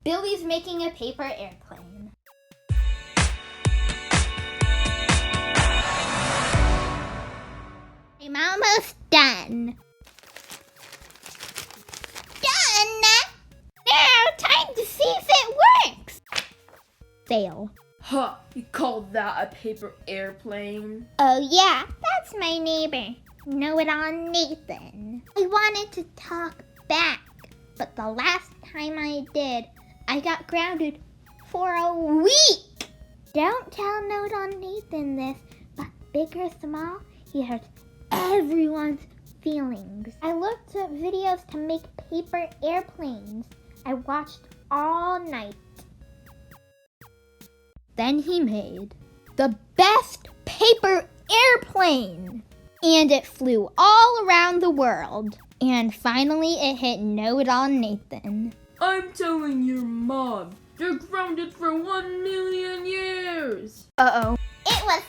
Billy's making a paper airplane. I'm almost done. Done! Now, time to see if it works! Fail. Huh, you called that a paper airplane? Oh yeah, that's my neighbor. Know-it-all Nathan. I wanted to talk back, but the last time I did, I got grounded for a week. Don't tell Know-it-all Nathan this, but big or small, he hurts everyone's feelings. I looked up videos to make paper airplanes. I watched all night. Then he made the best paper airplane. And it flew all around the world. And finally it hit Know-it-all Nathan. I'm telling your mom. They're grounded for 1,000,000 years. Uh-oh. It was